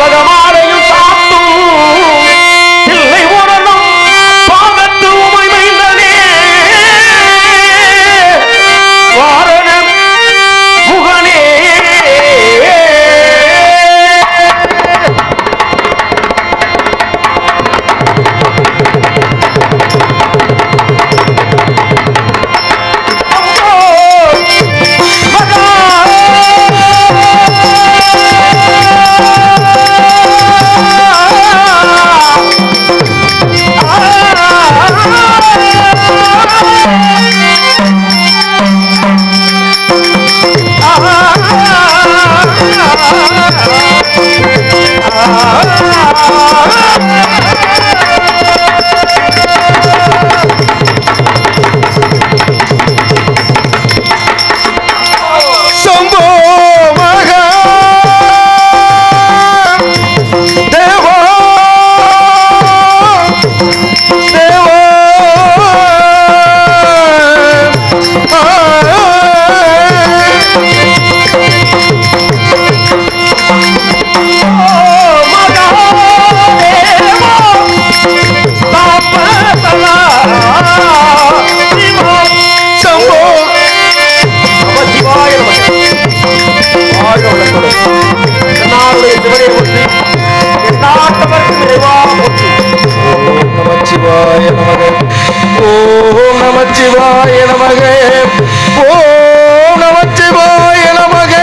உலகமாலையும் சாத்தும் இல்லை உடனும் பாகத்து உமை மைந்தனே வாரண முகனே நமச்சிவாய நமக ஓம் நமச்சிவாய நமக ஓம் நமச்சிவாய நமக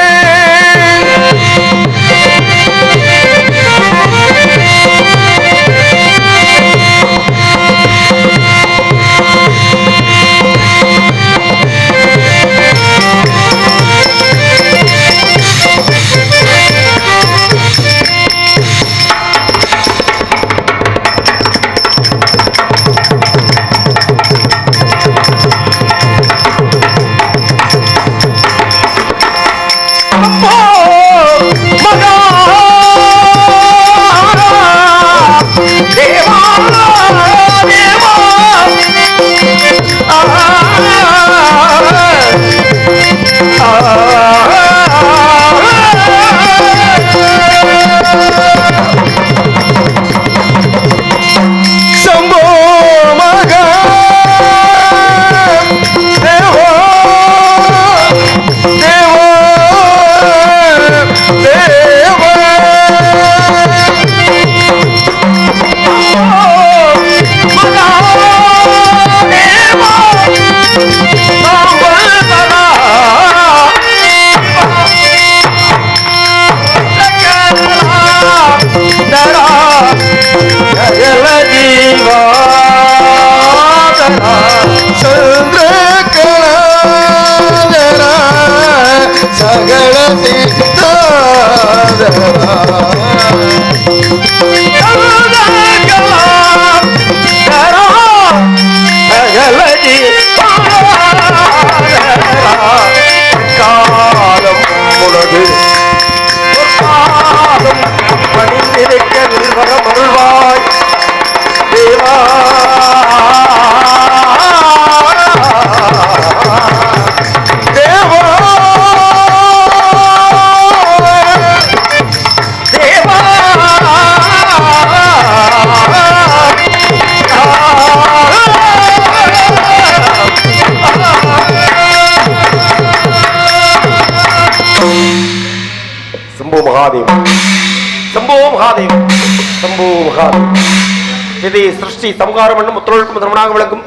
சிருஷ்டி சம்ஹாரம் என்னும் முத்தொழிலுக்கும் திருமணமாக விளக்கும்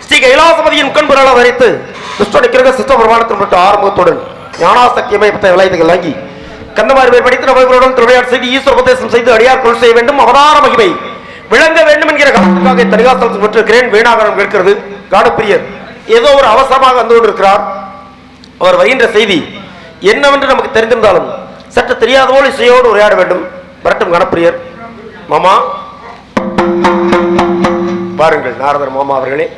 ஸ்ரீ கைலாசபதியின் முக்கன்புரால் வரைத்து துஷ்டடிக்கிற சிஷ்ட பிரமாணத்தின் பெற்ற ஆரம்பத்துடன் ஞானாசக்தியமை பற்ற விளையத்துகள் வாங்கி கந்தமாரி படித்து நபர்களுடன் திருவிளையாட்டு செய்து ஈஸ்வர உபதேசம் செய்து அடியார் கொள் செய்ய வேண்டும் அவதார மகிமை விளங்க வேண்டும் என்கிற காரணத்துக்காக தனிகாசலத்தில் பெற்றிருக்கிறேன். வீணாகரம் கேட்கிறது. காடப்பிரியர் ஏதோ ஒரு அவசரமாக வந்து கொண்டிருக்கிறார். அவர் வருகின்ற செய்தி என்னவென்று நமக்கு தெரிந்திருந்தாலும் சற்று தெரியாத போல் இசையோடு உரையாட வேண்டும். வரட்டும் கணப்பிரியர். மாமா பாருங்கள். நாரதர் மாமா அவர்களே.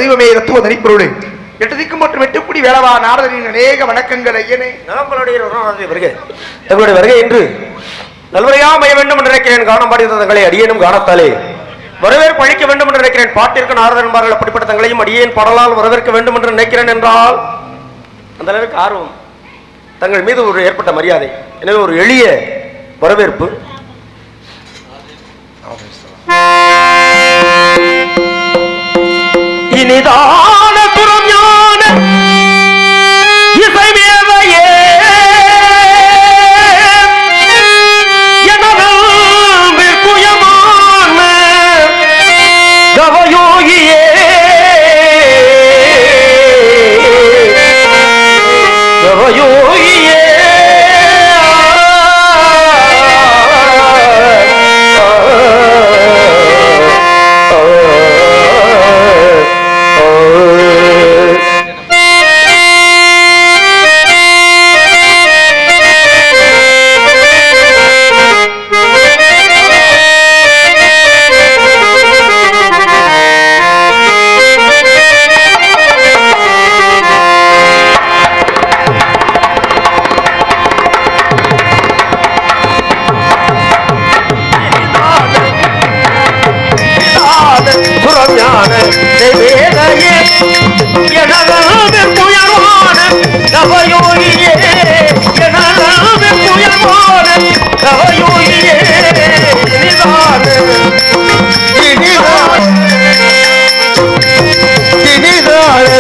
தெய்வமே தத்துவ தனிப்பொருளே எட்டு திக்கும் மற்றும் எட்டுக்குடி வேளவா நாரதனின் அநேக வணக்கங்கள் ஐயனே. தங்களுடைய வருகை என்று நல்வரையா அமைய வேண்டும் என்று நினைக்கிறேன். காணம் பாடி தங்களை அடியேனும் காணத்தாலே வரவேற்பு அளிக்க வேண்டும் என்று நினைக்கிறேன். பாட்டிற்கு நாரதன் என்பார்கள். அப்படிப்பட்ட தங்களையும் அடியேன் பாடலால் வரவேற்க வேண்டும் என்று நினைக்கிறேன் என்றால் அந்த அளவுக்கு ஆர்வம் தங்கள் மீது ஒரு ஏற்பட்ட மரியாதை. எனவே ஒரு எளிய வரவேற்பு. இனிதான புறம் ஞான இசை மேதையே எனக்குயமான கவயோகியே கவயோகியே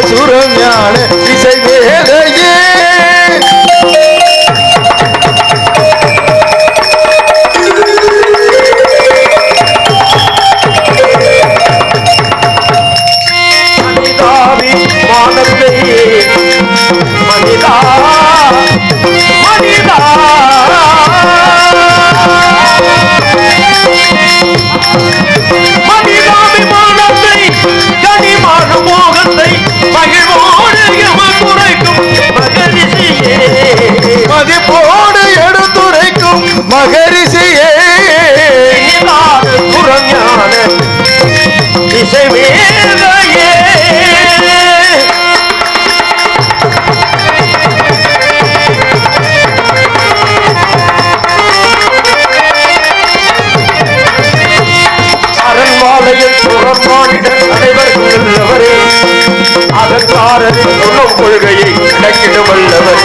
சுரம் ஞான இசை மேதையே மனிதாவி மானத்தை மனிதா மனிதா மனிதாபிமானத்தை கனிமான மோகத்தை மகிழ்வோடு குறைக்கும் மகரிஷியே மதிப்போடு எடுத்துரைக்கும் மகரிஷியே புறஞான இசை மேதையே அனைவரே அதற்காரரின் உணவு கொள்கையை கணக்கிட வல்லவர்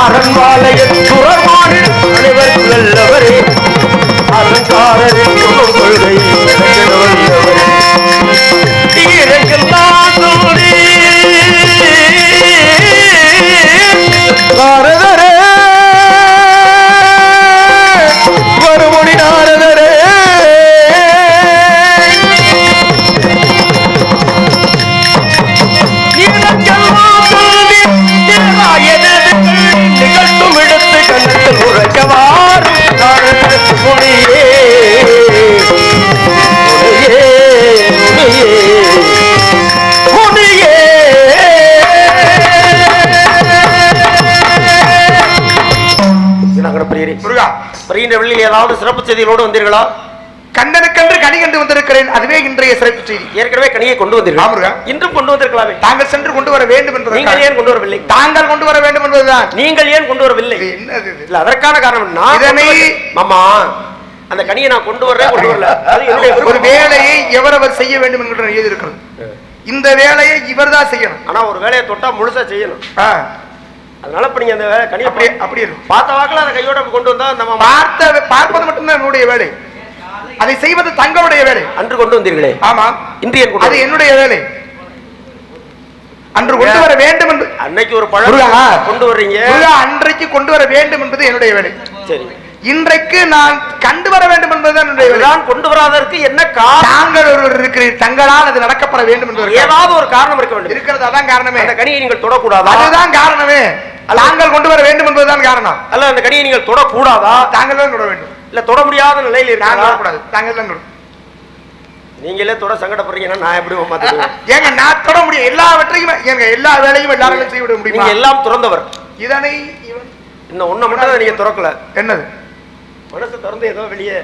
அரண்வாலையில் துறமானின் அனைவருக்கு வல்லவரே அதற்காரரின் உணவு கொள்கையை கணக்கிட வல்லவரே நாரதரே வருமொழி நாரதரே நிகழ்த்தும் எடுத்து கண்ணத்தில் உரைக்கவாறு மொழியே ஏதாவது சிறப்பு செய்திகளோடு வந்தீர்களா? கண்டனுக்கென்று கனி கண்டு வந்திருக்கிறேன். அதுவே இன்றைய சிறப்பு செய்தி. ஏற்கனவே கனியை கொண்டு வந்தீர்கள். இன்றும் கொண்டு வந்திருக்கலாமே. தாங்கள் சென்று கொண்டு வர வேண்டும் என்பது. நீங்கள் ஏன் கொண்டு வரவில்லை? தாங்கள் கொண்டு வர வேண்டும் என்பதுதான். நீங்கள் ஏன் கொண்டு வரவில்லை? என்னது இல்ல, அதற்கான காரணம் இதனை மாமா அந்த கனியை நான் கொண்டு வரேன் கொண்டு வரல. அது என்னுடைய ஒரு வேலையை எவரவர் செய்ய வேண்டும் என்கிற எழுதி இருக்கிறது. இந்த வேலையை இவர்தான் செய்யணும். ஆனா ஒரு வேலையை தொட்டா முழுசா செய்யணும். அதனால இப்ப நீங்க அந்த கனி அப்படி பார்த்த வாக்குல அந்த கையோட கொண்டு வந்தா நம்ம பார்ப்பது மட்டும்தான் என்னுடைய வேலை. அதை செய்வது தங்களுடைய வேலை. அன்று கொண்டு வந்தீர்களே. ஆமா, இன்று அது என்னுடைய வேலை. அன்று கொண்டு வர வேண்டும் என்று அன்னைக்கு ஒரு பழம் கொண்டு வர்றீங்க. அன்றைக்கு கொண்டு வர வேண்டும் என்பது என்னுடைய வேலை. சரி, இன்றைக்கு நான் கண்டு வர வேண்டும் என்பதுதான் என்னுடைய வேலை. நான் கொண்டு வராதற்கு என்ன காரணம்? தாங்கள் ஒருவர் இருக்கிறீர்கள், தங்களால் அது நடக்கப்பட வேண்டும் என்று ஏதாவது ஒரு காரணம் இருக்க வேண்டும். இருக்கிறது, அதான் காரணமே. அந்த கனியை நீங்கள் தொடக்கூடாதா? அதுதான் காரணமே. தாங்கள் கொண்டு வர வேண்டும் என்பதுதான் காரணம். அல்ல, அந்த கனியை நீங்கள் தொடக்கூடாதா? தாங்கள் தான் தொட வேண்டும். இல்ல, தொட முடியாத நிலையில் இருக்காது. தாங்கள் தான் தொட. நீங்களே தொட சங்கடப்படுறீங்கன்னா நான் எப்படி மாத்துவேன்? ஏங்க, நான் தொட முடியும் எல்லாவற்றையும். ஏங்க, எல்லா வேலையும் எல்லாரும் செய்ய விட முடியும். நீங்க எல்லாம் துறந்தவர். இதனை இன்னும் ஒண்ணு மட்டும் நீங்க திறக்கல. என்னது? மனசு திறந்து ஏதோ வெளியே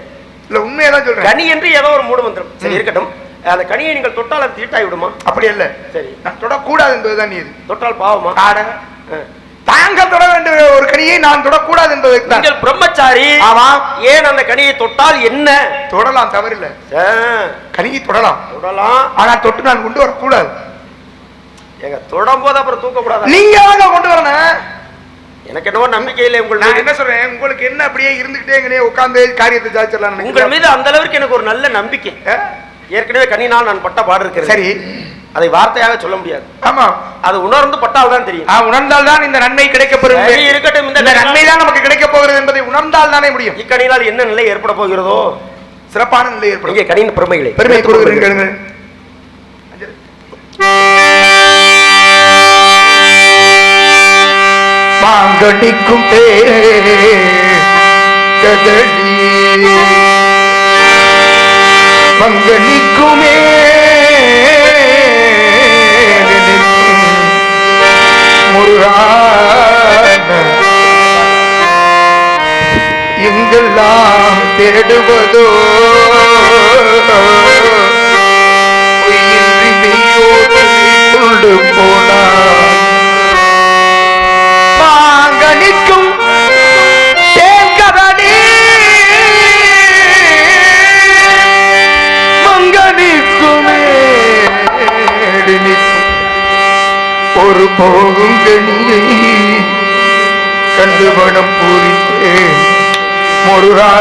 இல்ல, உண்மையதான் சொல்றேன். கனி என்று ஏதோ ஒரு மூடு வந்துடும். சரி இருக்கட்டும். அந்த கனியை நீங்கள் தொட்டால் அது தீட்டாய் விடுமா? அப்படி இல்ல. சரி, நான் தொடக்கூடாது என்பதுதான் நீ. தொட்டால் பாவமா? தாங்கள் தொட வேண்டிய ஒரு கனியை நான் தொடக்கூடாது என்பது. நீங்கள் பிரம்மச்சாரி. ஆமா. ஏன் அந்த கனியை தொட்டால் என்ன? தொடலாம், தவறில்லை. கனியை தொடலாம், ஆனா தொட்டு நான் கொண்டு வரக்கூடாது. எங்க தொடும் போது அப்புறம் தூக்க கூடாது. நீங்க கொண்டு வரணும். எனக்கு என்னவோ நம்பிக்கை இல்லை உங்களுக்கு. நான் என்ன சொல்றேன், உங்களுக்கு என்ன அப்படியே இருந்துகிட்டே உட்கார்ந்து காரியத்தை சாதிச்சிடலாம். உங்கள் மீது அந்த அளவுக்கு எனக்கு ஒரு நல்ல நம்பிக்கை. ஏற்கனவே கனினால் நான் பட்ட பாடு இருக்கிறேன். சரி, அதை வார்த்தையாக சொல்ல முடியாது. ஆமா, அது உணர்ந்து பட்டால் தான் தெரியும். உணர்ந்தால் தான் இந்த நன்மை கிடைக்கப்பெறும். இருக்கட்டும், இந்த நன்மை தான் நமக்கு கிடைக்க போகிறது என்பதை உணர்ந்தால் தானே முடியும். இக்கனியால் என்ன நிலை ஏற்பட போகிறதோ சிறப்பான நிலை ஏற்படும். இங்கே கனியின் பெருமைகளை பெருமை கூறுகிறீர்கள். மாங்கனிக்கும் கதலி மங்கனிக்குமே முருகான எங்கெல்லாம் தேடுவதோ பொய்யின்றி மெய்யோடு கொண்டு போனார். மாங்கனிக்கும் தேன்கதடி மங்கனிக்குமே ஒரு போகும் கனியை கண்டு மனம் பூரித்தேன் முருகா.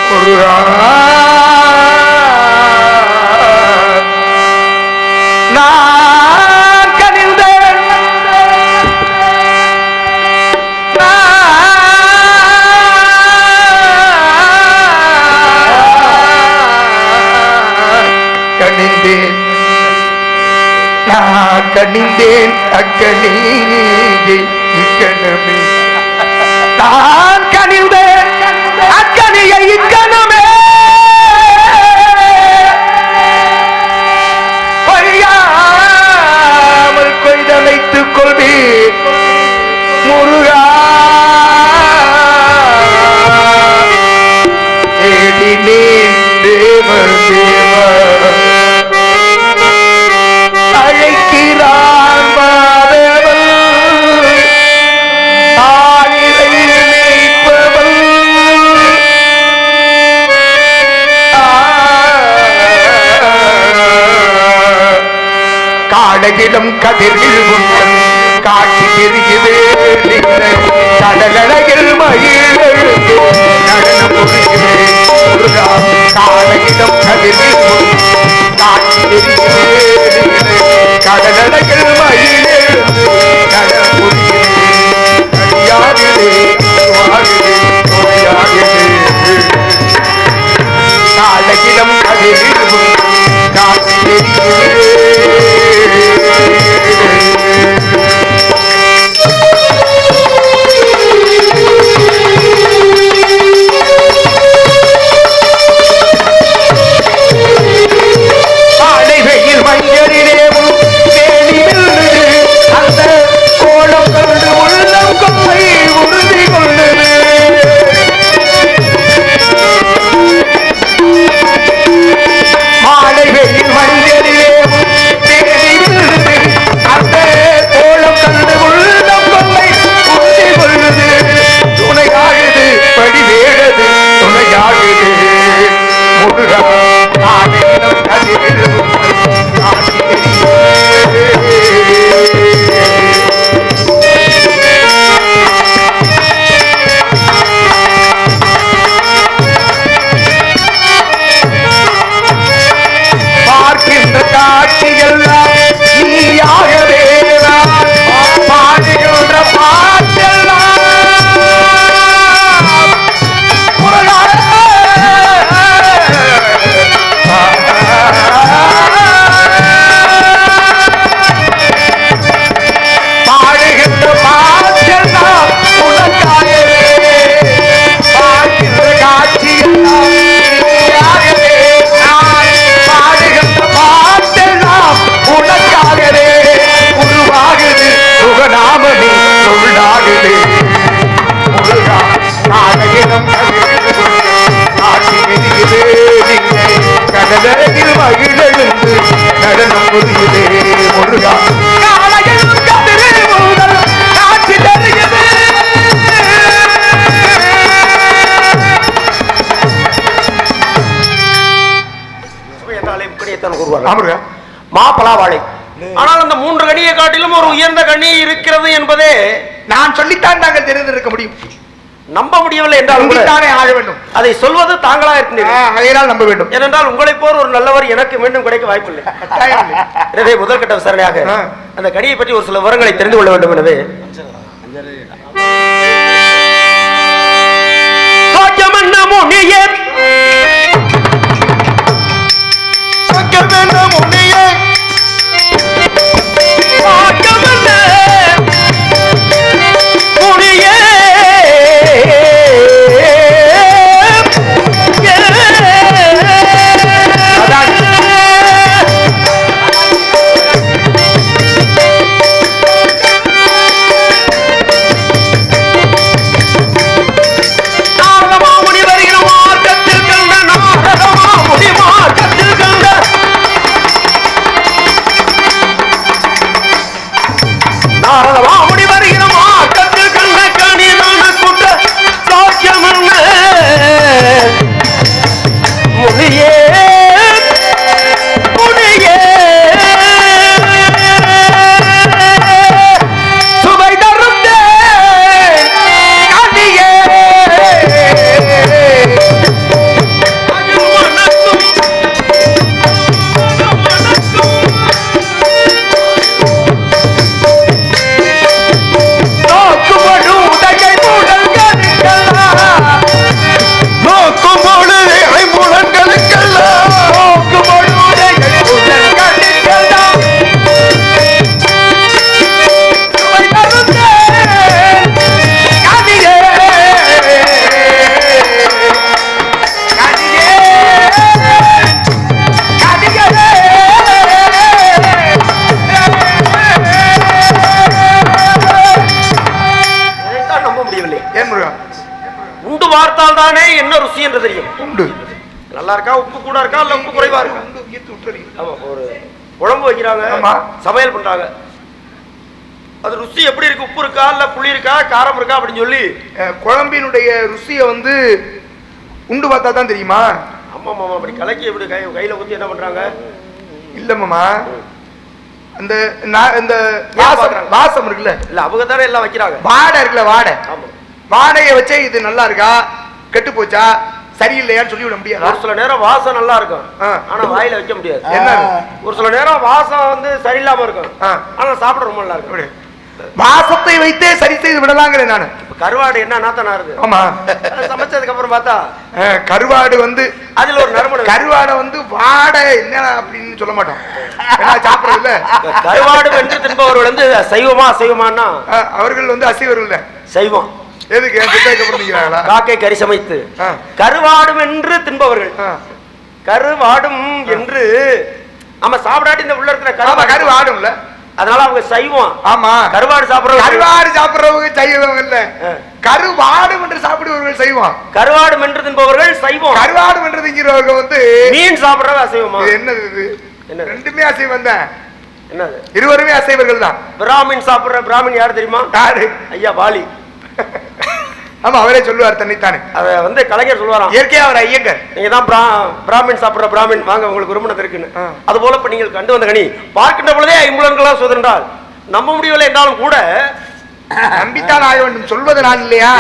முருகா நான் கனிந்தேன், கனிந்தேன், நான் கனிந்தேன் அக்கனியை இக்கணமே. நான் கனிந்தேன் அக்கனியை இக்கணமே. கொய்யாமல் கொய்தழைத்துக் கொள்வேன் முருகா. தேடினேன் தேவர் தேவர் அழைக்கிறான் மாதவன் ஆயிரை நினைப்பவன். காடகிடம் கதிர்கள் உண்டன் காட்சி தெரியுது கடலழகில் மயிலெழுந்து நடனம் புரியுது முருகா. காடகிடம் கதிர்கள் காட்சி தெரியுது கடலழகில் மயிலெழுந்து நடனம் புரியுது. அடியாகுது வாகுது நோயாகுது காடகிடம் கதிர்கள் காட்சி தெரியுது. ஆமாங்க. மாப்பலா வாழை. ஆனால் அந்த 3 கனியை காட்டிலும் ஒரு உயர்ந்த கனி இருக்கிறது என்பதே நான் சொல்லித்தான் தாங்கள் தெரிந்திருக்க முடியும். நம்ப முடியவில்லை என்றால் தானே ஆக வேண்டும். அதை சொல்வது தாங்களா இருக்கிறீர்கள். அதனால் நம்ப வேண்டும். ஏனென்றால் உங்களை போர் ஒரு நல்லவர் எனக்கு மீண்டும் கிடைக்க வாய்ப்பில்லை. எனவே முதல் கட்ட விசாரணையாக அந்த கனியை பற்றி ஒரு சில விவரங்களை தெரிந்து கொள்ள வேண்டும். எனவே நல்லா இருக்கா, உப்பு கூட இருக்கா இல்ல உப்பு குறைவா இருக்கா? ஒரு குழம்பு வைக்கிறாங்க, சமையல் பண்றாங்க, அது ருசி எப்படி இருக்கு? உப்பு இருக்கா இல்ல புளி இருக்கா காரம் இருக்கா அப்படின்னு சொல்லி குழம்பினுடைய ருசியை உண்டு பார்த்தா தான் தெரியுமா? ஆமா மாமா, அப்படி கலக்கி எப்படி கையில ஊத்தி என்ன பண்றாங்க? இல்ல மாமா, அந்த இந்த வாசம் இருக்குல்ல, இல்ல அவங்க தானே எல்லாம் வைக்கிறாங்க, வாடை இருக்குல்ல, வாடை, வாடையை வச்சே இது நல்லா இருக்கா கெட்டு போச்சா சரியில்லையான்னு சொல்லி விட முடியாது. ஒரு சில நேரம் வாசம் நல்லா இருக்கும், ஆனா வாயில வைக்க முடியாது. என்ன, ஒரு சில நேரம் வாசம் சரியில்லாம இருக்கும், ஆனா சாப்பிட ரொம்ப நல்லா இருக்கும். வாசத்தை வைத்தே சரி செய்து விடலாங்கிறேன் நானு. கருவாடு என்ன நாத்தனா இருக்கு? ஆமா, சமைச்சதுக்கு அப்புறம் பார்த்தா கருவாடு அதுல ஒரு நறுமணம். கருவாடை வாடை என்ன அப்படின்னு சொல்ல மாட்டோம், சாப்பிடறது இல்ல. கருவாடு வென்று தின்பவர்கள் சைவமா அசைவமானா அவர்கள் அசைவர்கள் சைவம். எதுக்கு கேட்கப்படுகிறாங்களா? காக்கை கறி சமைத்து கருவாடும் என்று தின்பவர்கள். கருவாடும் என்று நம்ம சாப்பிடாட்டி இந்த உள்ள இருக்கிற கருவாடும்ல, அதனால அவங்க சைவம். ஆமா, கருவாடு சாப்பிடுறவங்க சைவம் இல்ல, கருவாடும் என்று சாப்பிடுபவர்கள் சைவம். கருவாடும் என்று தின்பவர்கள் சைவம். கருவாடும் என்று திங்கிறவங்க மீன் சாப்பிடுறவங்க அசைவமா? என்னது இது? ரெண்டுமே அசைவம் தான். என்னது? இருவருமே அசைவர்கள் தான். பிராமின் சாப்பிடுற பிராமின் யாரு தெரியுமா? யாரு? ஐயா பாலி. ஆமா, அவரே சொல்லுவார் தன்னைத்தானே. அத கலைஞர் சொல்லுவாராம், இயற்கையா அவர் ஐயங்கர். நீங்க தான் பிராமின் சாப்பிடுற பிராமின், வாங்க உங்களுக்கு விரும்பினது இருக்குன்னு. அது போல இப்ப நீங்கள் கண்டு வந்த கனி பார்க்கின்ற பொழுதே ஐம்புலன்களா சோதனால் நம்ப முடியவில்லை என்றாலும் கூட நம்பித்தான் ஆக வேண்டும், சொல்வது நான் இல்லையா?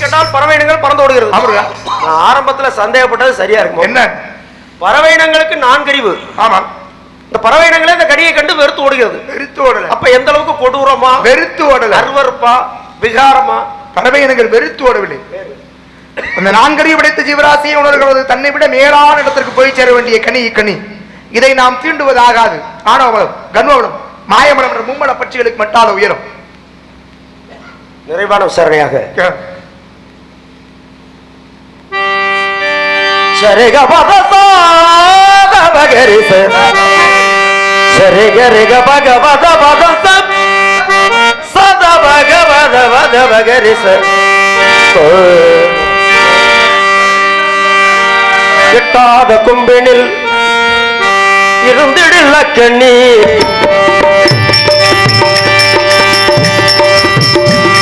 கேட்டால் பறவை இனங்கள் பறந்து ஓடுகிறது. நான் ஆரம்பத்துல சந்தேகப்பட்டது சரியா இருக்கும். என்ன? பறவை இனங்களுக்கு 4 அறிவு. ஆமா. இந்த பறவை இனங்களே இந்த கடியை கண்டு வெறுத்து ஓடுகிறது. வெறுத்து ஓடல. அப்ப எந்த அளவுக்கு கொடூரமா? வெறுத்து ஓடல. அருவருப்பா, விகாரமா? பறவை இனங்கள் வெறுத்து ஓடவில்லை. அந்த 4 அறிவு படைத்த ஜீவராசியை உணர்கிறது. தன்னை விட மேலான இடத்திற்கு போய் சேர வேண்டிய கனி. இதை நாம் தீண்டுவது ஆகாது. ஆணவம், கர்வம், மாயமலம் என்ற மும்மல பட்சிகளுக்கு மட்டால உயரும். நிறைவான விசாரணையாக கிட்டாத கும்பினில் இருந்திடல கண்ணீர்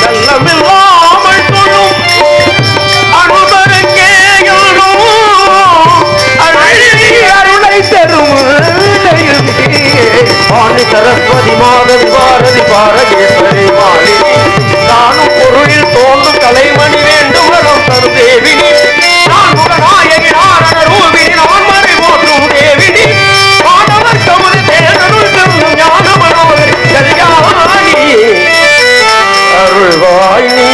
கள்ளமில்லாமல் தொழும் அனுபவங்கே அருளை தரும் பாண்டி சரஸ்வதி மாதவி பாரதி பாரகேஸ்வரி மாலி நானும் பொருளில் தோன்றும் கலைமணி வேண்டும் வரம் தரும் தேவினி நான் முகநாயகி நாரண ரூபினி நான் மறை போற்றும் தேவினி மாணவர் கமுது தேனருள் தரும் ஞான மனோதரி கல்யாணி அருள்வாய் நீ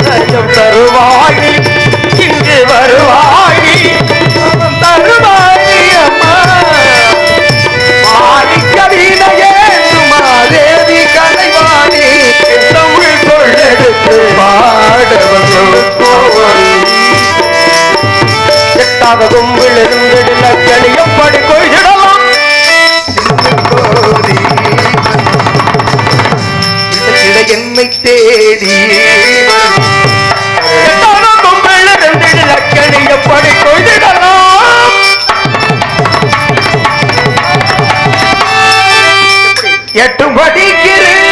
நயம் தருவாய் நீ இங்கு வருவாய் நீ தருவாய் அம்மா மாணிக்கவினையே மாதேவி கலைவாணி தமிழ் கொள்ளெடுத்து எட்டாத கும்பில் இருந்திடல கணியப்படி கொள்ளிடலாம் என்னை தேடி எட்டாத கும்பில் இருந்திடல கணியப்படி கொள்ளிடலாம் எட்டும் படிக்கிறேன்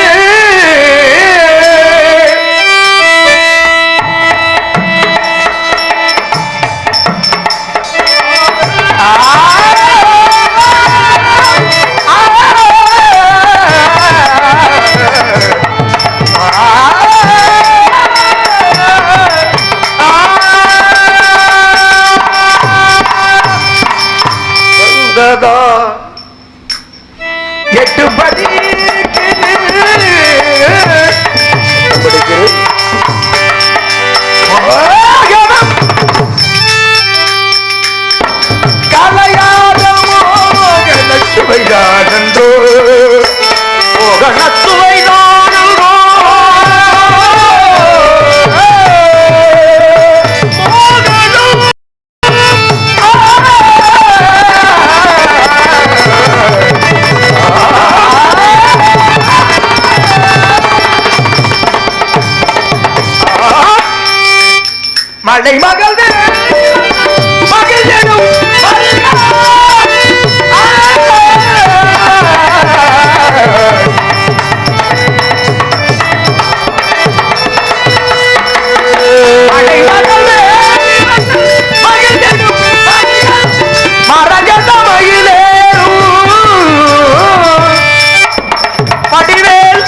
எட்டு படி கலையாத மோகனச்சுவைதானந்தோ மோகனச்சுவைதானந்தோ மலை மகள் மகிழ்ச்சியும் மரகத மயிலேறும் படிவேல்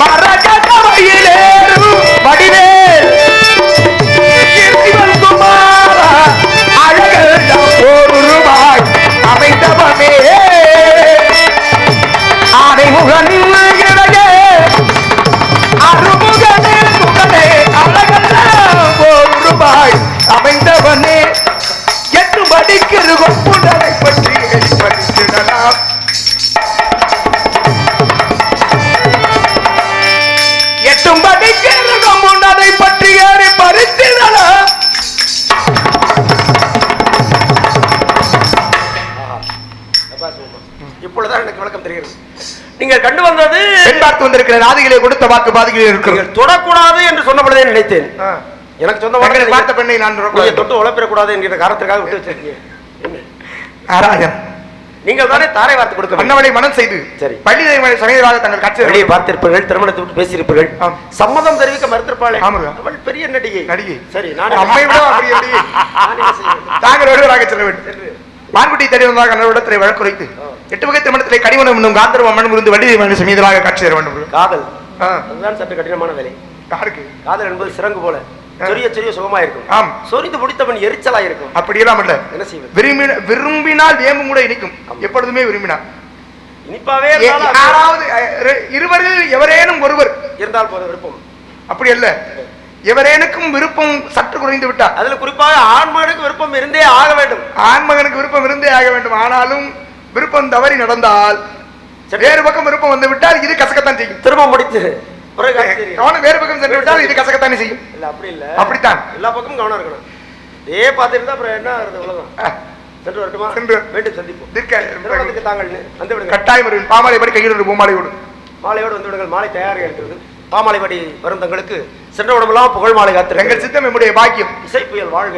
மரகத மயிலேறும் வடிவேல் இறைவன் குமாரா அழகர் ரூபாய் அமைந்தவனே ஆனைமுகனின் இடையே அருமுகனே முகனே அழகெல்லாம் ரூபாய் அமைந்தவனே எட்டு படிக்கிற கொப்புடனை பற்றி படித்திடலாம் எட்டும் படிக்கிறதும் முன்னதை பற்றி ஏறி பறித்திடலாம். இப்பொழுதுதான் எனக்கு விளக்கம் தெரிகிறது. நீங்கள் கண்டு வந்தது பார்த்து வந்திருக்கிற ராதிகளை கொடுத்த வாக்கு பாதிகளே இருக்கிறது. தொடக்கூடாது என்று சொன்ன பொழுதே நினைத்தேன். எனக்கு சொந்த பார்த்த பெண்ணை நான் தொட்டு உழப்பிடக்கூடாது என்கிற காரணத்திற்காக விட்டு வச்சிருக்கீங்க. ஆராயம் நீங்கள் தானே தாரை வார்த்தை கொடுக்க மன்னவனை மனம் செய்து சரி பள்ளி சமயமாக தங்கள் காட்சி வெளியே பார்த்திருப்பீர்கள், திருமணத்தை விட்டு பேசியிருப்பீர்கள், சம்மதம் தெரிவிக்க மறுத்திருப்பாளே. அவள் பெரிய நடிகை. சரி நான் அம்மை விட தாங்கள் ஒருவராக செல்ல வேண்டும். மான்குட்டி தேடி வந்தாக இடத்திலே வழக்குரைத்து 8 வகை திருமணத்திலே கனிமணம் என்னும் காந்தர்வ மனம் இருந்து வள்ளி மனுஷன் மீதலாக காட்சி தர வேண்டும். காதல் அதுதான் சற்று கடினமான வேலை. யாருக்கு? காதல் என்பது சிறங்கு போல சொரிய சொரிய சுகமா இருக்கும். ஆம். சொரிந்து முடித்தவன் எரிச்சலா இருக்கும். அப்படியெல்லாம் இல்ல. என்ன செய்வது? விரும்பினால் வேம்பு கூட இனிக்கும். எப்பொழுதுமே விரும்பினார் இனிப்பாவே யாராவது இருவரில் எவரேனும் ஒருவர் இருந்தால் போத விருப்பம். அப்படி அல்ல, எவரேனுக்கும் விருப்பம் சற்று குறைந்து விட்டார். அதுல குறிப்பாக ஆண்மகனுக்கு விருப்பம் இருந்தே ஆக வேண்டும். ஆண்மகனுக்கு விருப்பம் இருந்தே ஆக வேண்டும். ஆனாலும் விருப்பம் தவறி நடந்தால் வேறு பக்கம் விருப்பம் வந்து விட்டால் இது கசக்கத்தான் செய்யும். திரும்ப முடித்து கவனம் வேறு பக்கம் சென்று விட்டால் இது கசக்கத்தானே செய்யும். இல்ல அப்படி இல்ல, அப்படித்தான் எல்லா பக்கமும் கவனம் இருக்கணும். இதே பார்த்துட்டு அப்புறம் என்ன உலகம். சென்று வரட்டுமா? சென்று மீண்டும் சந்திப்போம். தாங்கள் வந்து விடுங்க. கட்டாயம் வருவேன். பாமாலை படி கையில் பூமாலையோடு மாலையோடு வந்து விடுங்கள். மாலை தயாராக இருக்கிறது. பாமாலை படி வரும் தங்களுக்கு சென்ற உடம்பெல்லாம் புகழ் மாலை காத்து. எங்கள் சித்தம் நம்முடைய பாக்கியம். இசை புயல் வாழ்க.